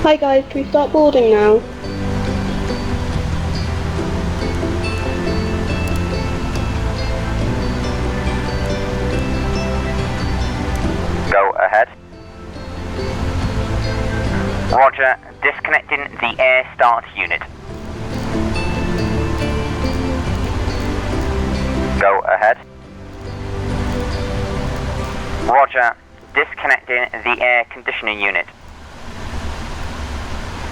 Hi guys, can we start boarding now? Go ahead. Roger, disconnecting the air start unit. Go ahead. Roger, disconnecting the air conditioning unit.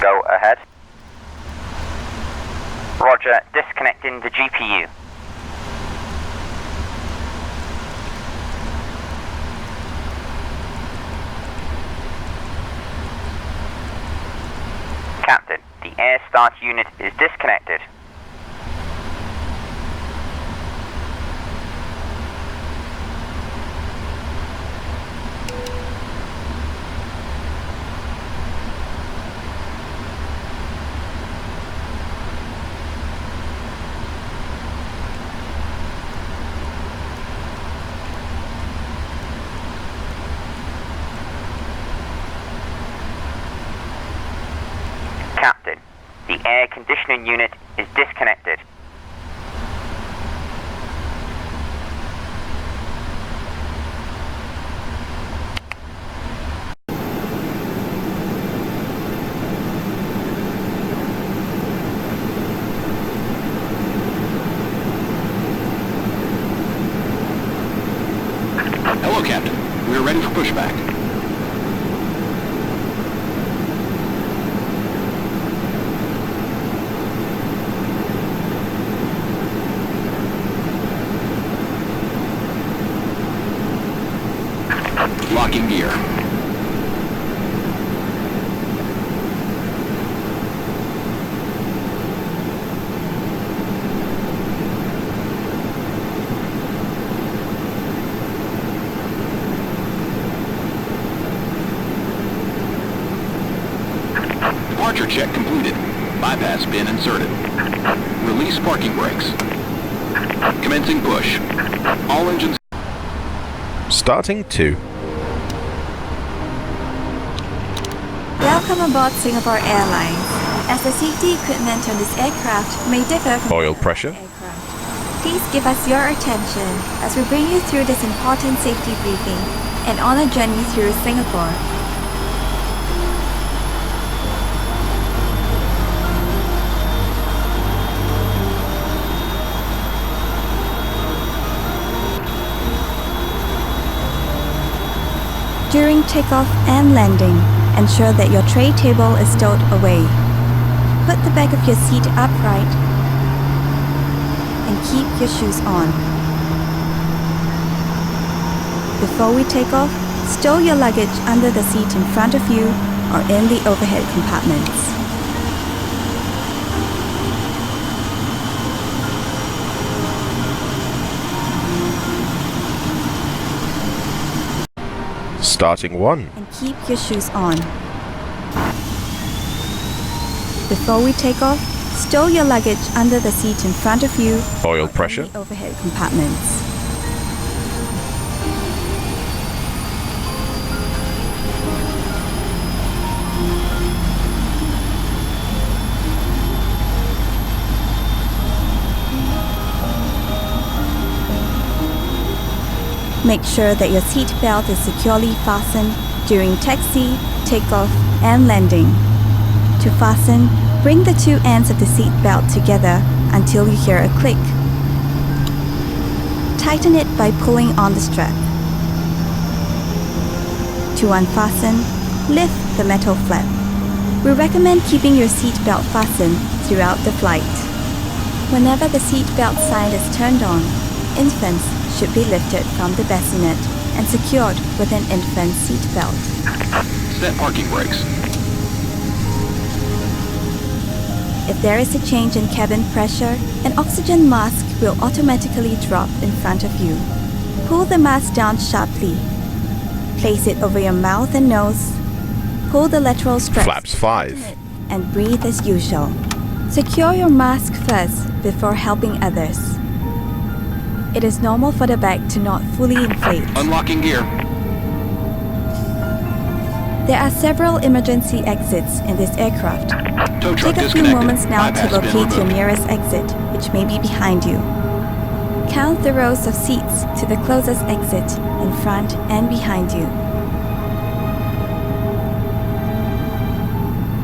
Go ahead. Roger, disconnecting the GPU. Captain, the air start unit is disconnected. Captain, the air conditioning unit is disconnected. Hello, Captain. We are ready for pushback. Locking gear. Departure check completed. Bypass bin inserted. Release parking brakes. Commencing push. All engines. Starting 2. Welcome aboard Singapore Airlines. As the safety equipment on this aircraft may differ from Oil pressure. aircraft, please give us your attention as we bring you through this important safety briefing and on a journey through Singapore. During takeoff and landing, ensure that your tray table is stowed away. Put the back of your seat upright and keep your shoes on. Before we take off, stow your luggage under the seat in front of you or in the overhead compartments. Starting 1. And keep your shoes on. Before we take off, stow your luggage under the seat in front of you Oil or pressure. in the overhead compartments. Make sure that your seat belt is securely fastened during taxi, takeoff, and landing. To fasten, bring the two ends of the seat belt together until you hear a click. Tighten it by pulling on the strap. To unfasten, lift the metal flap. We recommend keeping your seat belt fastened throughout the flight. Whenever the seat belt sign is turned on, infants should be lifted from the bassinet and secured with an infant seat belt. Set parking brakes. If there is a change in cabin pressure, an oxygen mask will automatically drop in front of you. Pull the mask down sharply. Place it over your mouth and nose. Pull the lateral straps Flaps 5. and breathe as usual. Secure your mask first before helping others. It is normal for the bag to not fully inflate. Unlocking gear. There are several emergency exits in this aircraft. Tow truck Take a few disconnected. moments now to Bypass bin locate your removed. nearest exit, which may be behind you. Count the rows of seats to the closest exit in front and behind you.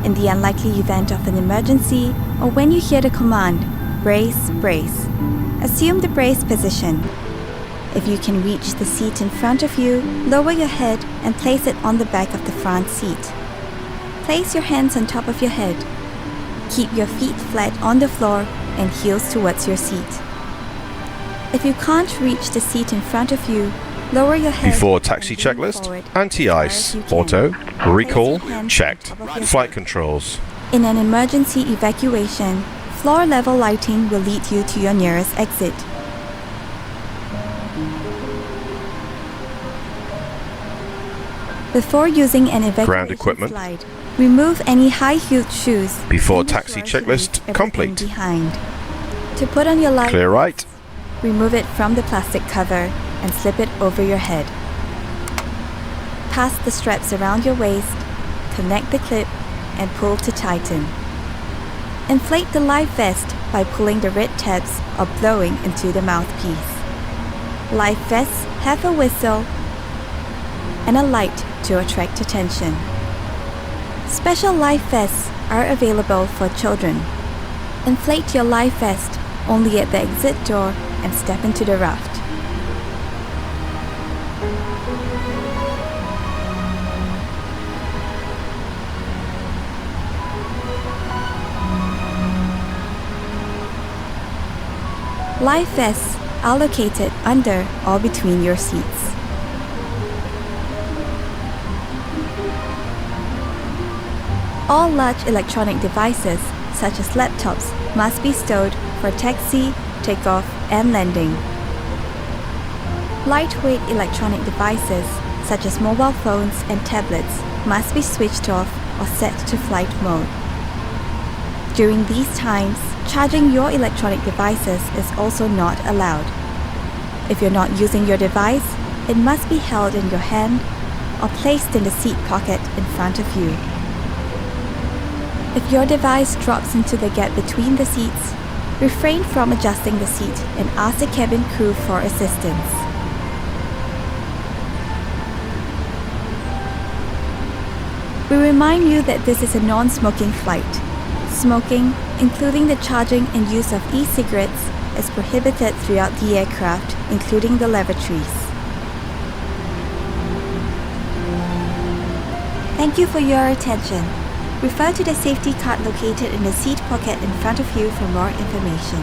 In the unlikely event of an emergency, or when you hear the command, brace, brace, assume the brace position. If you can reach the seat in front of you, lower your head and place it on the back of the front seat. Place your hands on top of your head. Keep your feet flat on the floor and heels towards your seat. If you can't reach the seat in front of you, lower your head. Before and taxi lean checklist. forward Anti-ice. as far as you can. Auto. Recall. Place your hands Checked. on top of your Flight seat. controls. In an emergency evacuation, floor level lighting will lead you to your nearest exit. Before using an evacuation Ground equipment. slide, remove any high-heeled shoes. Before and the taxi floor should checklist leave everything complete. Behind. To put on your life, Clear right. remove it from the plastic cover and slip it over your head. Pass the straps around your waist, connect the clip, and pull to tighten. Inflate the life vest by pulling the red tabs or blowing into the mouthpiece. Life vests have a whistle and a light to attract attention. Special life vests are available for children. Inflate your life vest only at the exit door and step into the raft. Life vests are located under or between your seats. All large electronic devices, such as laptops, must be stowed for taxi, takeoff, and landing. Lightweight electronic devices, such as mobile phones and tablets, must be switched off or set to flight mode. During these times, charging your electronic devices is also not allowed. If you're not using your device, it must be held in your hand or placed in the seat pocket in front of you. If your device drops into the gap between the seats, refrain from adjusting the seat and ask the cabin crew for assistance. We remind you that this is a non-smoking flight. Smoking, including the charging and use of e-cigarettes, is prohibited throughout the aircraft, including the lavatories. Thank you for your attention. Refer to the safety card located in the seat pocket in front of you for more information.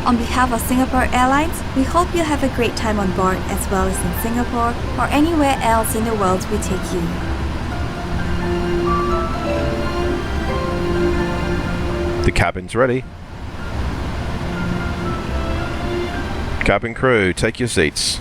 On behalf of Singapore Airlines, we hope you have a great time on board as well as in Singapore or anywhere else in the world we take you. The cabin's ready. Cabin crew, take your seats.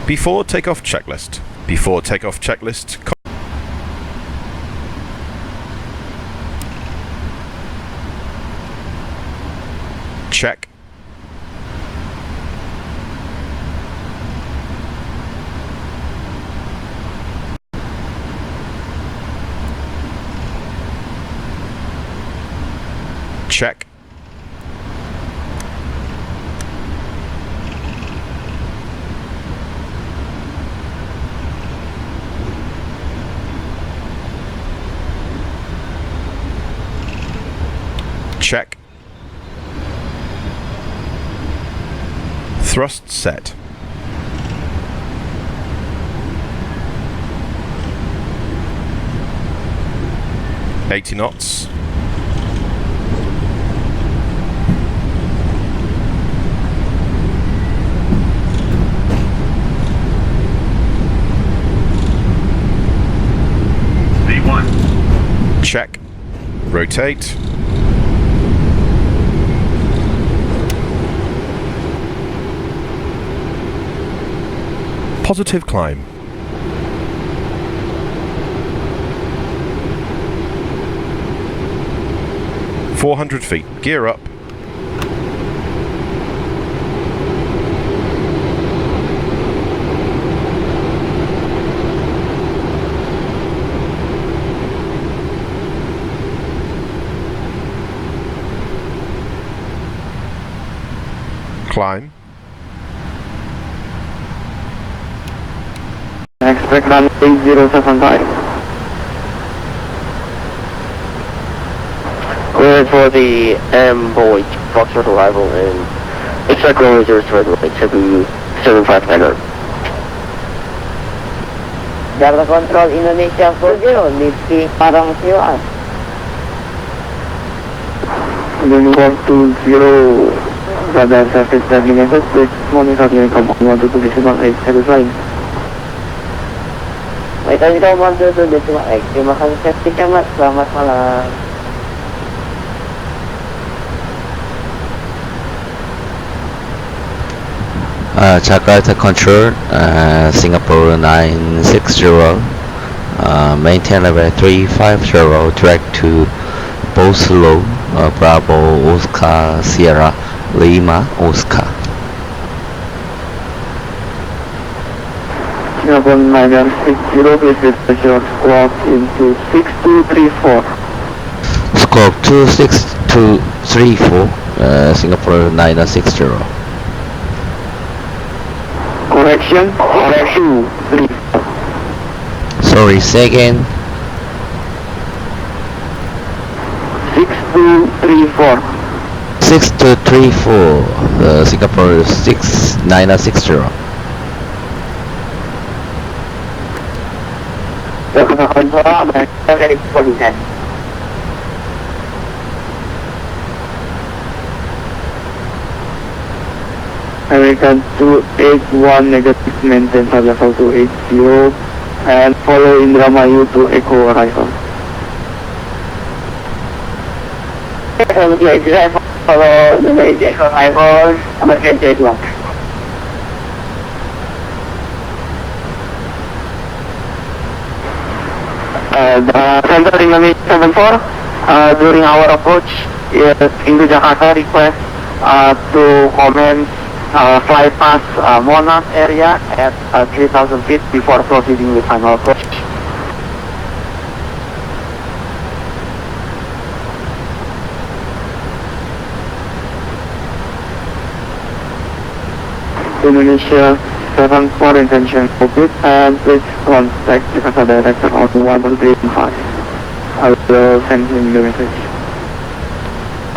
Before takeoff checklist. Before takeoff checklist. Check. Check. Check. Thrust set. $80 knots. V1. Check. Rotate. Positive climb. $400 feet. Gear up. Climb. Expect on 8075. Wait for the Mainboard Foxtrot arrival and expect closure straight away to 7500. Jakarta Control Indonesia 40, Nifty Parang Siwa. Uniform 20, radar surface tracking effort, please monitor your compound 1 to decimal 8 satisfying. Wait, tadi kau bantu tu decimal X. Terima kasih safety camat. Selamat malam. Jakarta Control, Singapore 960, maintain level 350, direct to Boslo, Bravo, Oscar, Sierra, Lima, Oscar. Singapore 960, please pressure squawk into 6234. Squawk 26234, Singapore 960. Correction, 234. Sorry, say again. 6234. 6234, Singapore 6960. Jakarta Control, very important. American 281 negative maintain for level 280 and follow Indramayu to Echo arrival. Follow the Echo arrival, American Jeju. Center Indonesia 74, during our approach into Jakarta, request to commence fly past Monas area at 3,000 feet before proceeding with final approach. Indonesia 74 intention focus and please contact Jakarta director on 123.5. I will send him the message.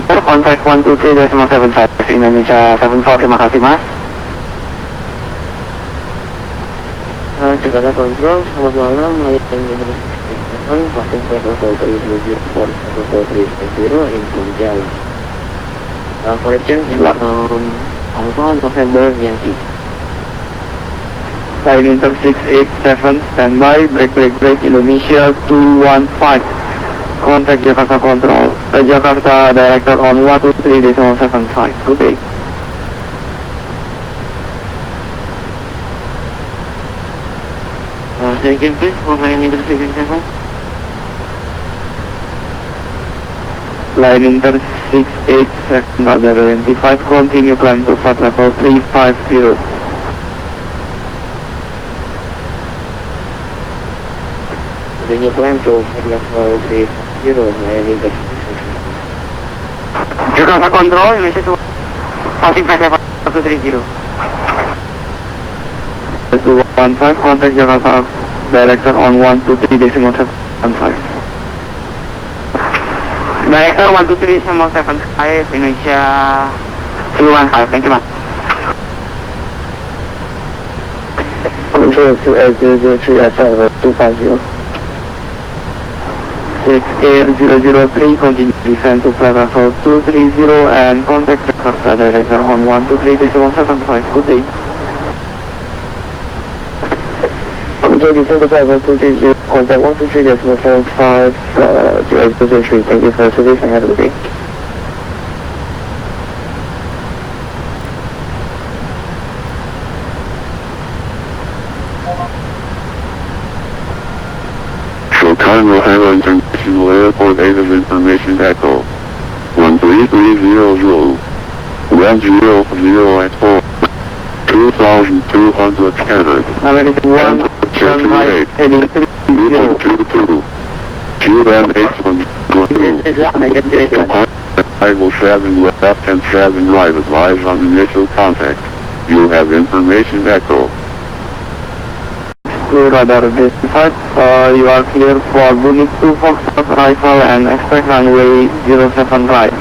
Contact 123.75 Indonesia 74, terima kasih mas. Jakarta Control, selamat malam, layang passing flight level 304 in correction, Alpha November Yankee. Line Inter 687, standby, break, Indonesia 215. Contact Jakarta Control, Jakarta Director on 123.75, good day. Second please, for line Inter 687. Line Inter 687, other 25, continue climb to flight level 350. Continue climb to flight level 350, line Inter 687. Jakarta Control, Indonesia 2, passing flight level 230. 215, contact Jakarta Director on 123.75. Director 123.75, Indonesia 215, thank you ma'am. Control to 8003 at 250. 68003, continue descend to flight level 230 and contact Jakarta Director on 123.75, good day. Control descend to flight level 230, contact 123.75 to 8003, thank you for your service and have a good day. Chicago Hanwha International Airport 8 of Information Echo 13300 Land 00 at 4 2200 Canada American 1 38 heading 3 22 QM81 Idle 7 left and 7 right advise on initial contact. You have Information Echo. Clear radar identified. You are clear for Bunny 2 Foxtrot rifle and expect runway 07 right.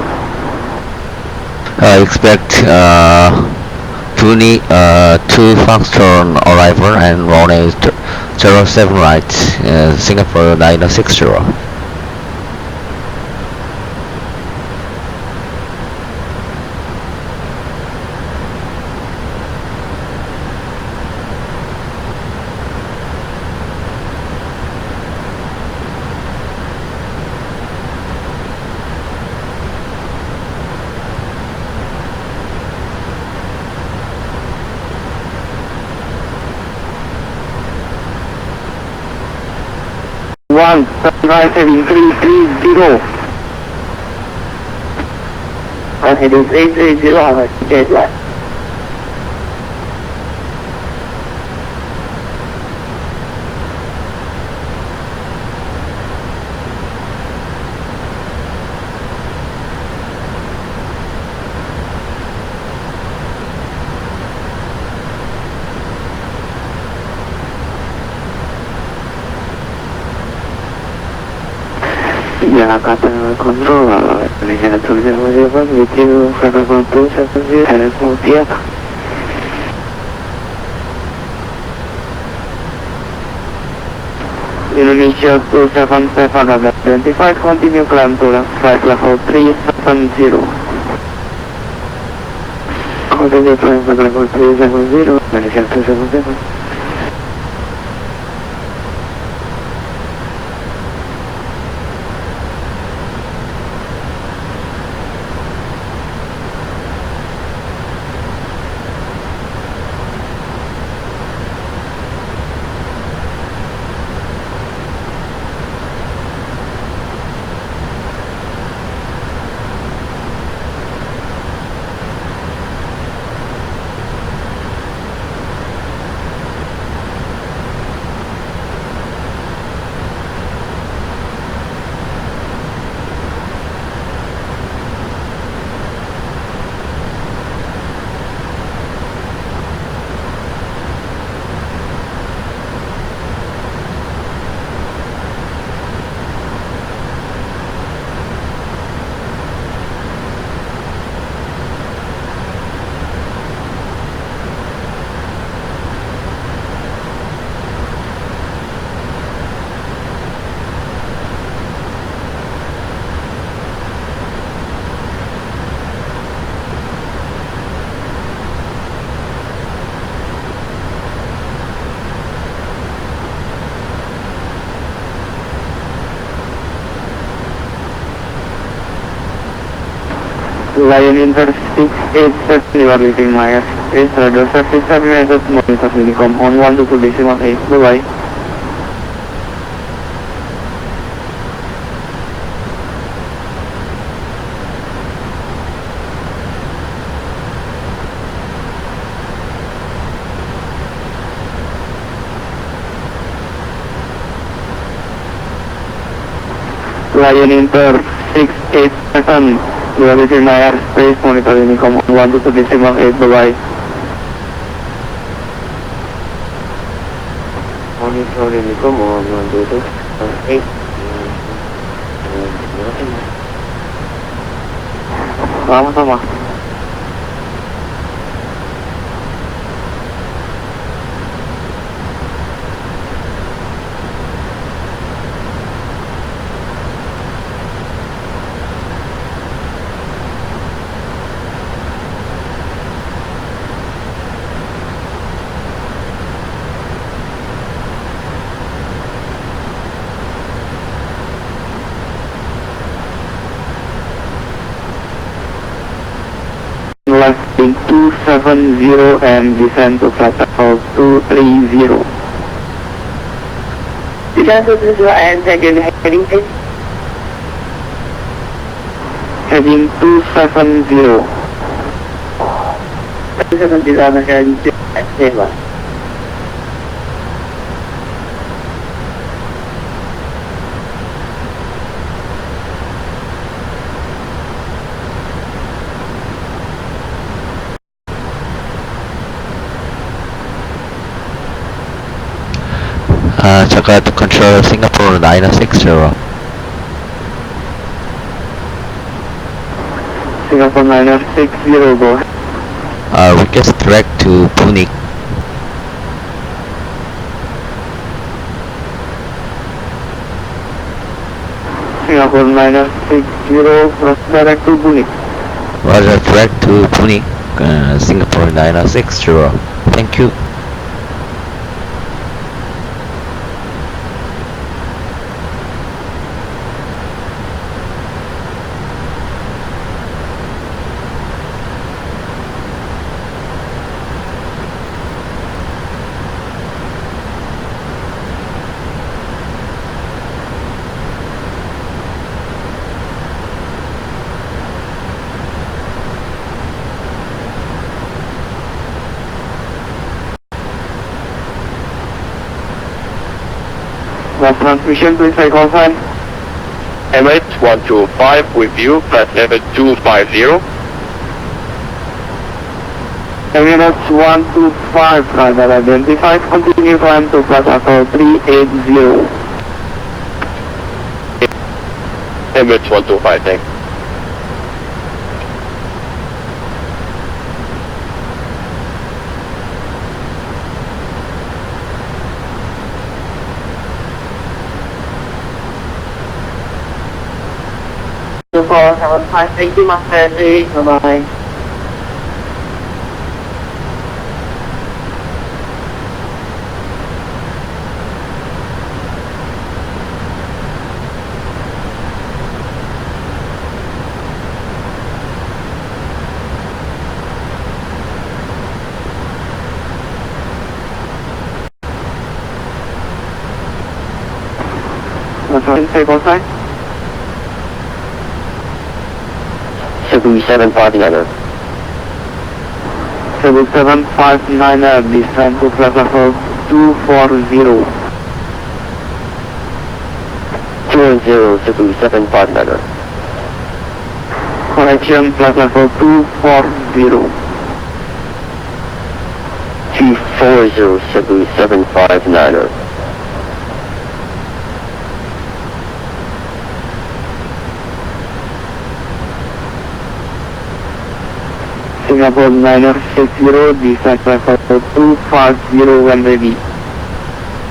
Expect Puni 2 Foxtrot arrival and runway 07 right, Singapore 960. One, sunrise heading 330. Heading 330, alright, get left. Jakarta Control, Indonesia 207 with you, Flight 270, and small theater. Indonesia 277, other 25, continue climb to left flight level 370. Continue climb flight level 370, Indonesia 277. Lion Inter 687, you are leaving my airspace. Radar service terminated, monitor Unicom on 122.8, bye-bye. Lion Inter 687, you are leaving my airspace, monitor Unicom on 122.8, bye-bye. Monitor Unicom on 122.8. Sama-sama. Lifting 270 and descend to flight level 230. Descend to 230 and again heading please. Heading 270. 270 and heading to Sewa. Jakarta control Singapore 960. Singapore 960, go ahead. Request direct to Pune. Singapore 960, cross direct to Pune. Roger, direct to Pune, Singapore 960. Thank you. Last transmission, please take call sign. MH125 with you, flight level 250. Emirates 125, radar identified, continue climb to flight level 380. MH125, thanks. For 75, thank you, Master. Bye-bye. That's right, take call sign. 759. 7759, descend to flight level 240. 20759. Correction, flight level 240. 2407759. Singapore 960, descent level 250 when ready.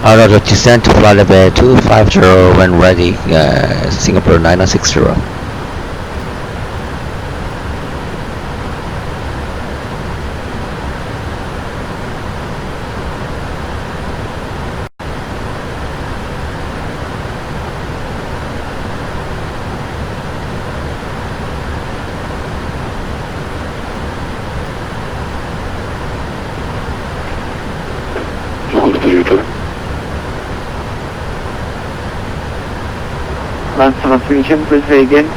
Roger, descend to flight level 250 when ready, Singapore 960. Last transmission, please say again.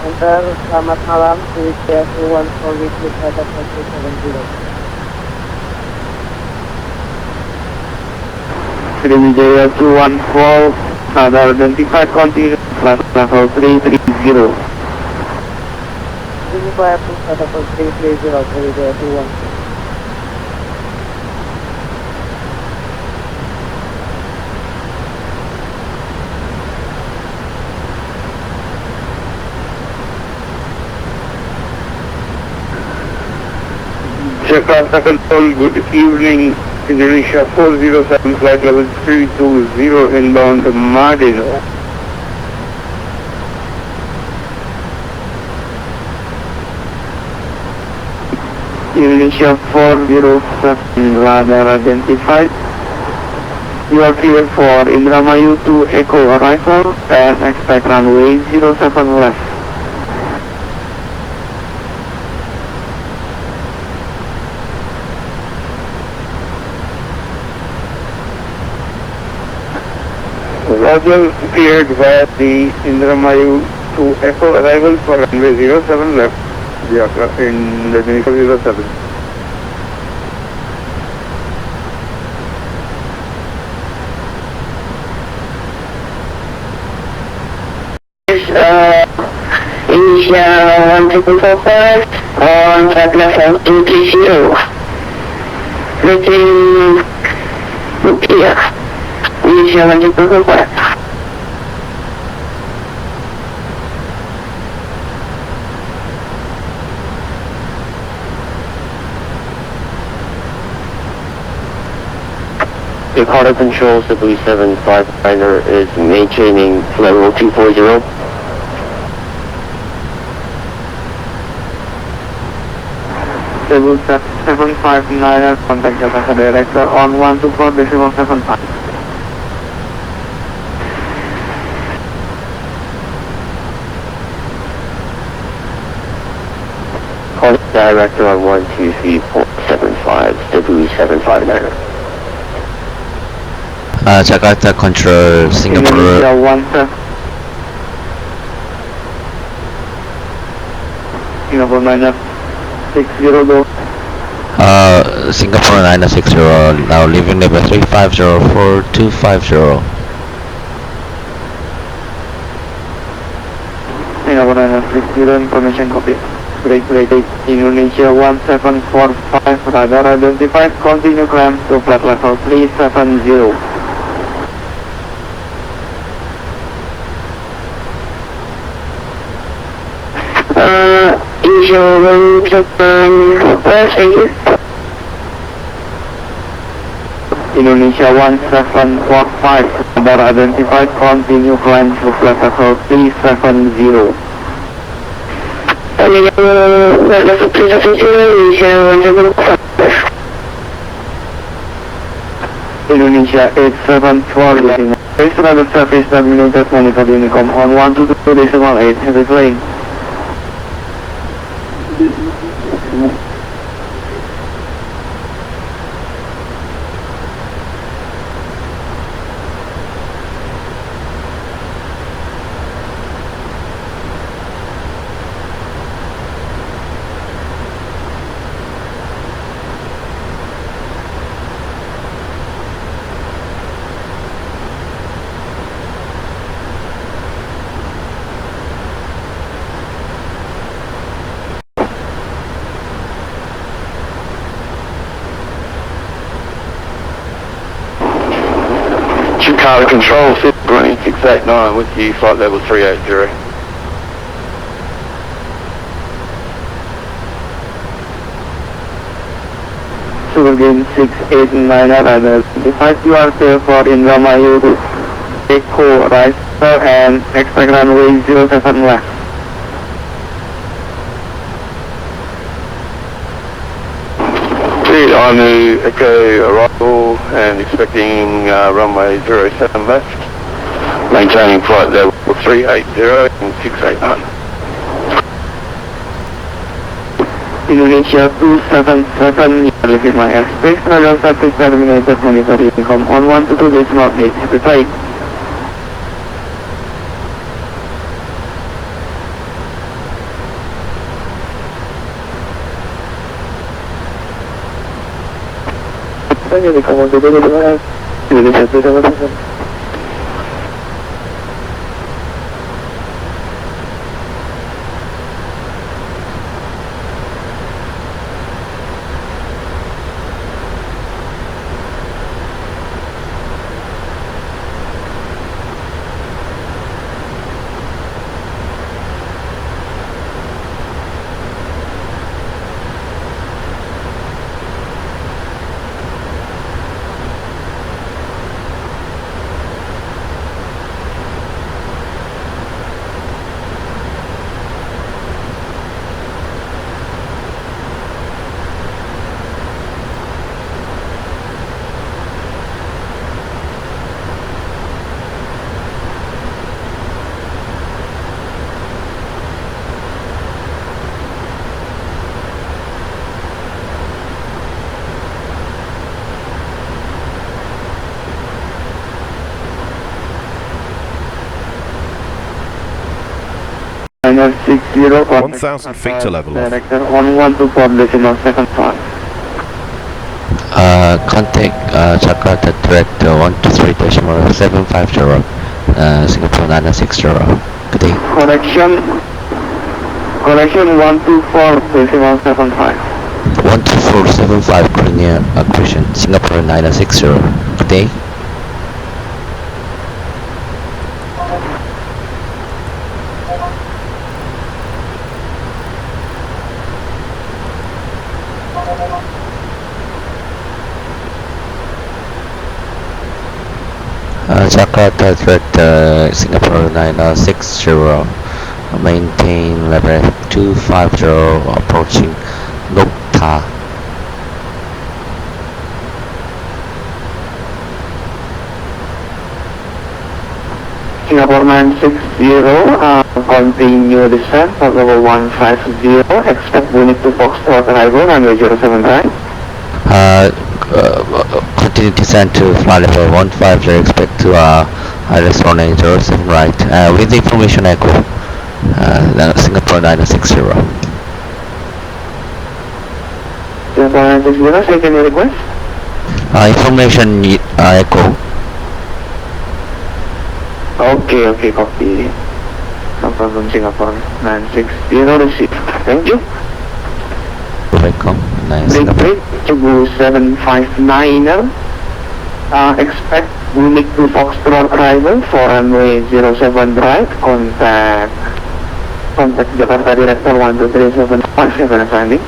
Enter, selamat malam, Sriwijaya 14 70. Sriwijaya 214, radar identified, continue, flight level 330. Sriwijaya 330, Sriwijaya 214. Jakarta Control, good evening. Indonesia 407, flight level 320, inbound to Madino. Indonesia 407, radar identified. You are clear for Indramayu to Echo arrival and expect runway 07 left. Roger, cleared via the Indramayu to Echo arrival for runway 07 left, in the Indonesia 07. Indonesia 1445 on flight level 230. Reaching Rupiah. Indonesia 1445. Jakarta Control, the B737 is maintaining level 240. Level 759, contact Jakarta Director on 124.75. Call Director on 123.75, W759. Jakarta Control, Singapore. Indonesia 17. Singapore 960 go. Singapore 960, now leaving number 3504250. Singapore 960, information copy. Break rate Indonesia 1745, radar identified, continue climb to flight level 370. Incheon, Japan, Indonesia 1745, radar identified, continue climb to flight level 370. Indonesia 874, base radar surface terminated, monitor Unicom on 122.8, heavy flying. Jakarta Control, Green 689 with you, flight level 380. Sugargame 689 radar identified, you are clear for Indramayu to Echo right and expect runway 07 left. On the Echo arrival and expecting runway 07 left. Maintaining flight level 380 and 681. Indonesia 277, this is my airspace, radar traffic terminated, monitoring from on 122.8, reply. Jadi kamu duduk di mana? Indonesia 277. Minus 60, 1,000 feet to level off. Director on 124.75. Contact Jakarta Director 123.750, Singapore 960. Good day. Correction 124.75. 12475 Korea Aggression, Singapore 960. Good day. Jakarta Director Singapore 960, maintain level 250, approaching Nokta. Singapore 960, continue descent for level 150, expect unit to Foxtrot arrival, runway 07 right. Continue descent to flight level 150, expect to ILS 1807 right, with the information echo, Singapore 960. Singapore 960, second request. Information echo. Okay, copy. No problem, Singapore 960, receive. Thank you. Welcome. Nice. Break, Chubu 759er. Expect unit to Foxtrot arrival for runway 07 right. Contact Jakarta Director 123.7 landing.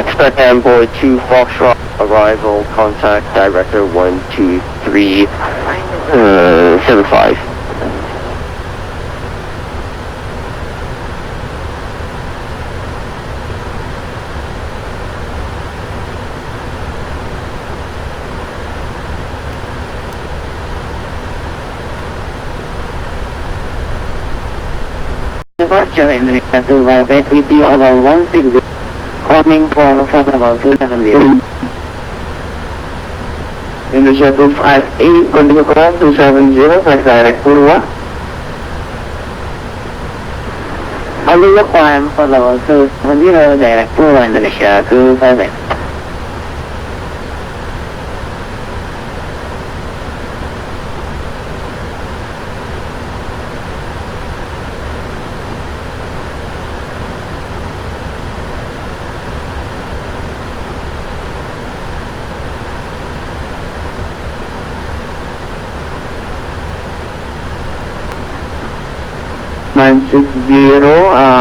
Expect Mainboard 2 Foxtrot arrival, contact Director 123.75. Departure in Narita to Vibrate with you over 160, coming for about 270. Indonesia 258, continue command 270, flight direct Purwa. Hello, climb for level 270, direct Purwa, Indonesia 258.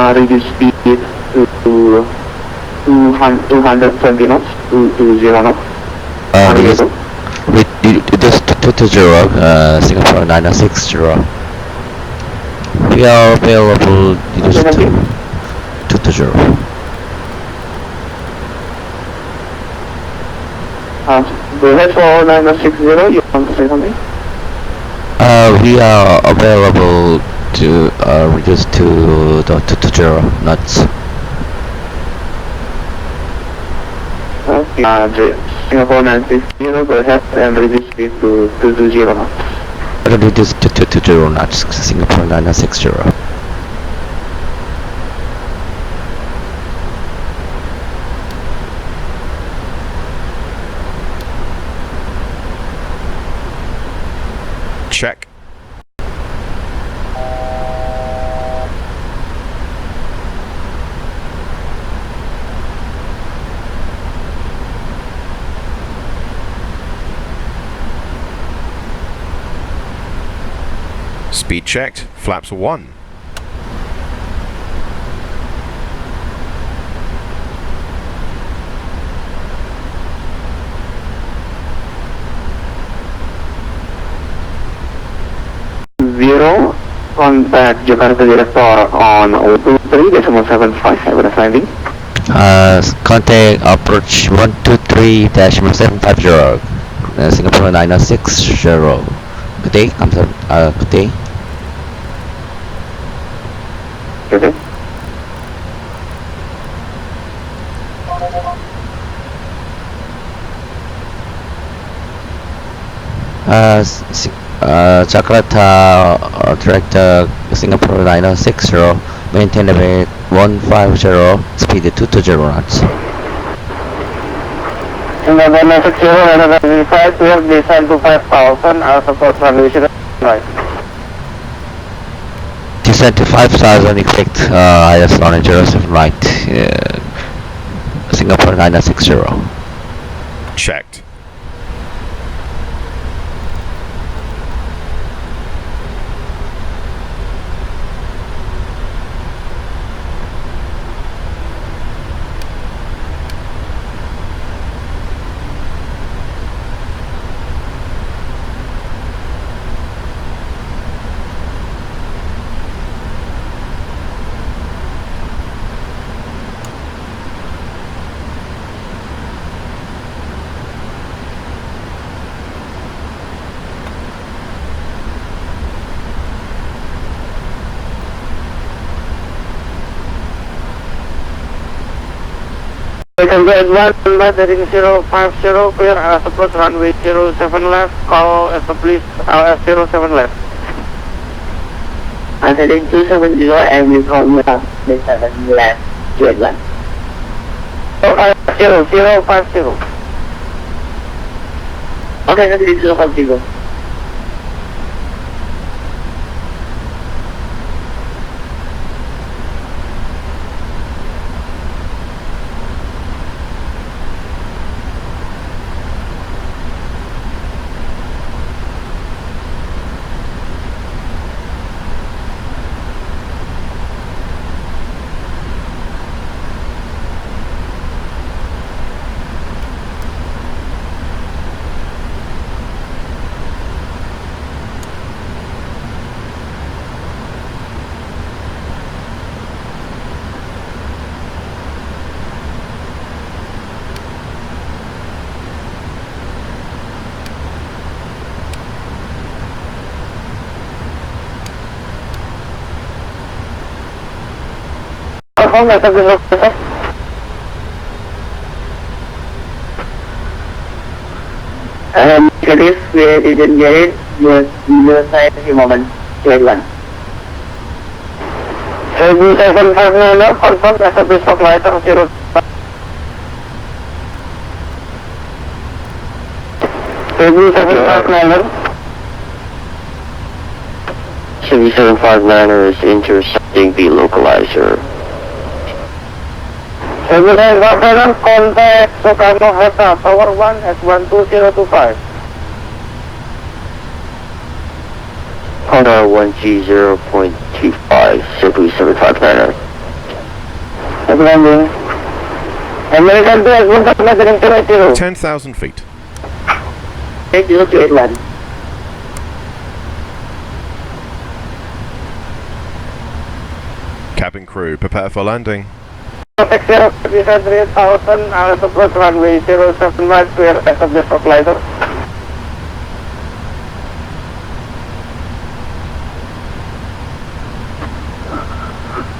Reduce speed to 220 knots, 220 knots. Just 220, Singapore 960. We are available just to 220. Go ahead for 9060, you want to say something? We are available to reduce to 0 knots. Singapore 960, go ahead and reduce speed to 220 knots. Reduce to 0 knots, Singapore 960. Check. Speed checked. Flaps 1. Zero, contact Jakarta Director on 023.75, have a landing. Contact approach 123-750, Singapore 960. Good day, I'm sorry, good day. Okay. Jakarta Director Singapore 960, maintain level 150, speed 220 knots. Singapore 960, another 5, we have descent to 5,000, our support runway right. Descent to 5,000, expect IS on 07 right, Singapore 960. Checked. Welcome to advance, heading 050, clear approach runway 07 left, call establish LS07 left. I'm heading 270 and we call B7 left, to advance. 050. Okay, heading 050. Curious, we didn't get it, just side a moment, trade 1. 759, confirm establish for flight of 0. 759. 7759 is intercepting the localizer. 759, contact Soekarno-Hatta, Tower 1 at 12025. Honda 1G0.25, 7759. American 2 10,000 feet. 8081. Cabin crew, prepare for landing. 060 Visa 3000, approach runway 071, clear as of the supplier.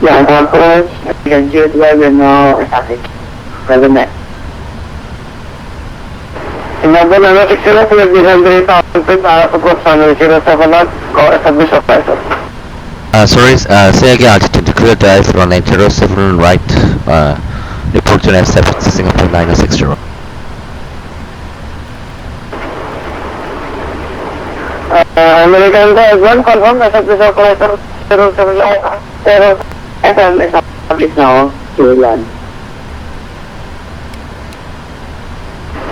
Yeah, approach, again, J12 and traffic, 7 net. In number 060, clear Visa 3000, approach runway 071, call as of the supplier. Sorry, say again, altitude clear dive runway 07 right, report to SFX Singapore 960. American Air 1 confirm as of the supplier 070 FM established now to land.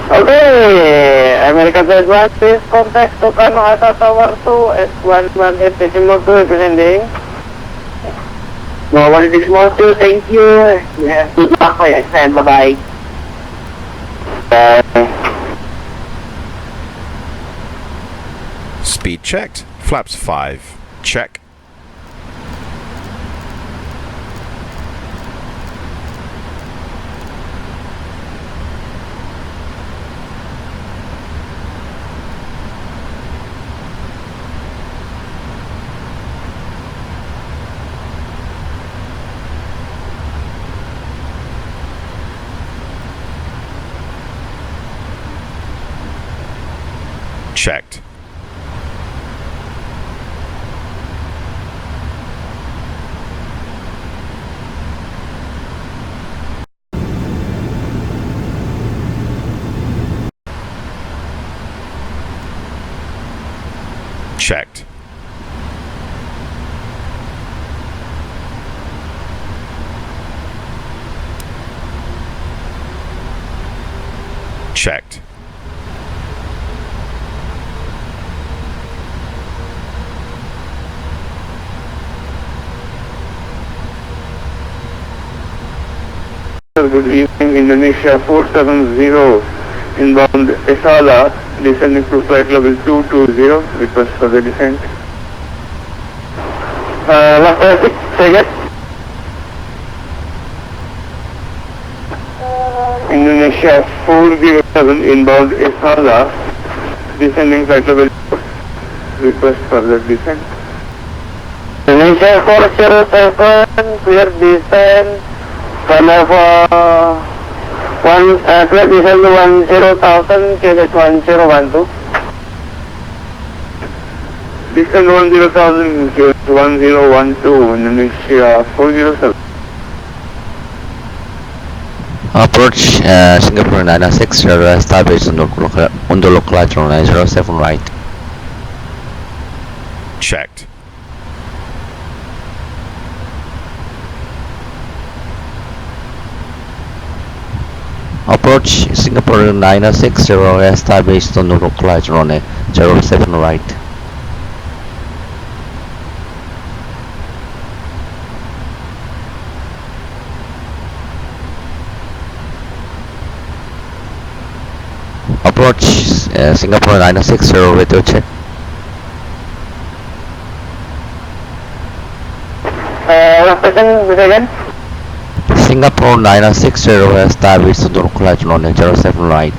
Okay, American Air 1, please contact Toga Narita Tower 2 at 118 decimal 2 representing. No, 1 decimal 2, thank you. Yeah, okay, and bye-bye. Speed checked. Flaps 5. Check. Checked. Checked. Checked. Good evening, Indonesia 470, inbound Esala, descending to flight level 220, request for the descent. Last traffic, second. Indonesia 407, inbound Esala, descending flight level 2, request for the descent. Indonesia 407, clear descent. Level 1, clear descent to 10,000, QH 1012. Descent 10,000, QH 1012, Indonesia 407. Approach Singapore 960, established on the localized runway 07 right. Checked. Approach Singapore 960, established on the localized runway 07 right. Approach Singapore 960, radio check. Last question, again. Singapore 960, established on the localized runway 07 right.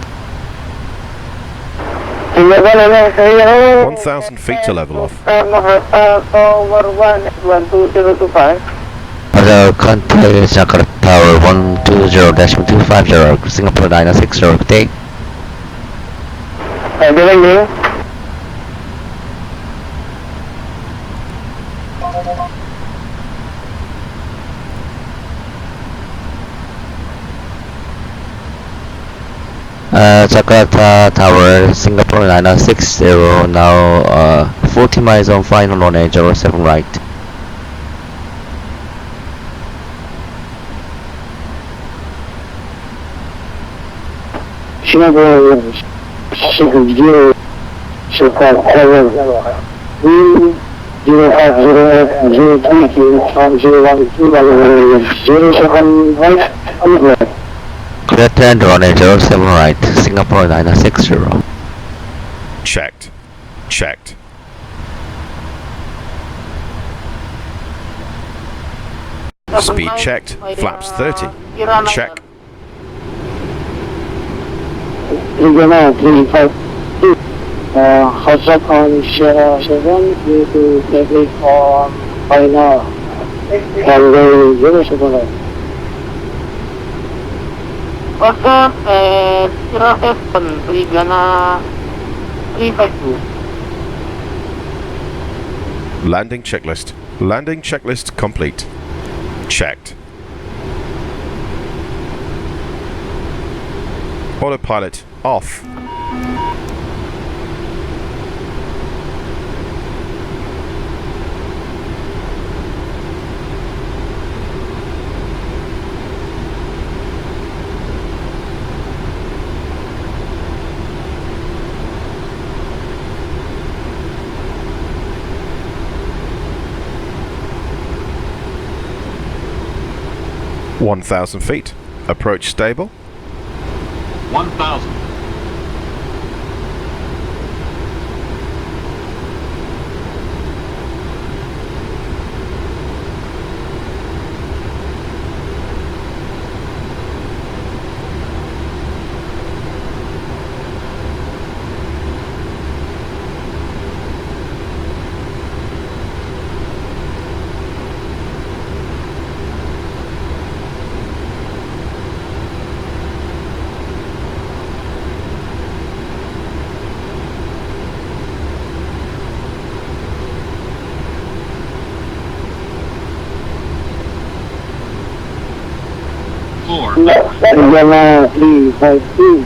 Singapore 960, 1,000 feet to level off. Tower 1 at 12025. Contact Jakarta Tower 120-250, Singapore 960, take. Billing you. Jakarta Tower, Singapore 960, now 40 miles on final on 07 right. Singapore 0, so-called cover 050 right. Clear 10 on 07 right, Singapore 960. Checked. Checked. Speed checked. Flaps 30. Check. Regional 352. Hot on Sierra 7 due to traffic on final. Runway 07. Also, Sierra 7, Regional 352. Landing checklist. Landing checklist complete. Checked. Autopilot off. (1,000 feet). Approach stable. 1,000. Regional 352.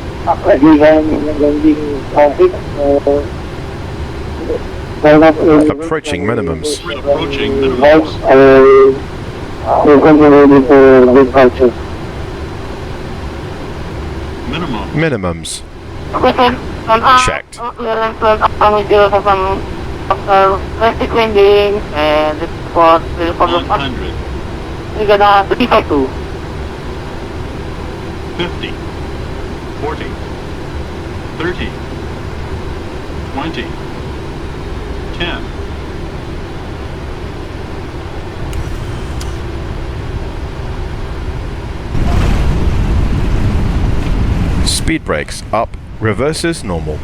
Given landing traffic. Approaching minimums. We're approaching minimums. We're continuing for departure. Minimum. Minimums. Checked. Traffic landing and for 100. we're gonna 352. 50. 40. 30. 20. 10. Speed brakes up. Reverses normal.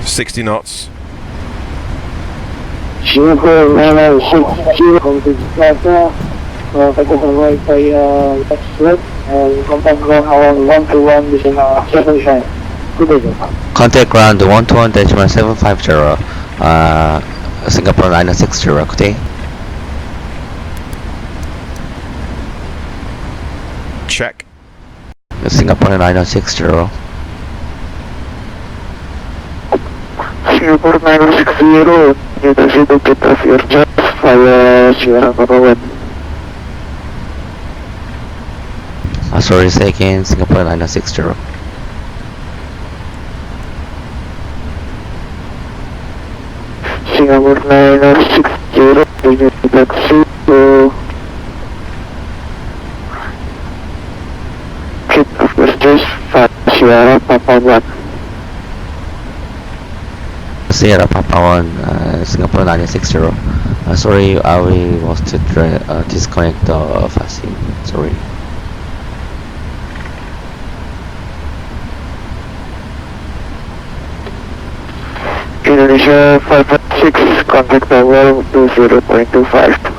(60 knots). Singapore 960 from the Jakarta. Take over right by left slip and contact ground around 121 within 75. Good day. Contact ground 121.750. Singapore 960. Good day. Check. Singapore 960. Singapore 960, you proceed to get off your jet via Sierra Papa 1. Sorry, say again. Singapore 960. Singapore 960, you taxi to get off your jet via Sierra Papa 1. Sierra Papa 1, Singapore 960. Sorry, we was to disconnect the Vatsim. Sorry. Indonesia 516, contact tower 20.25.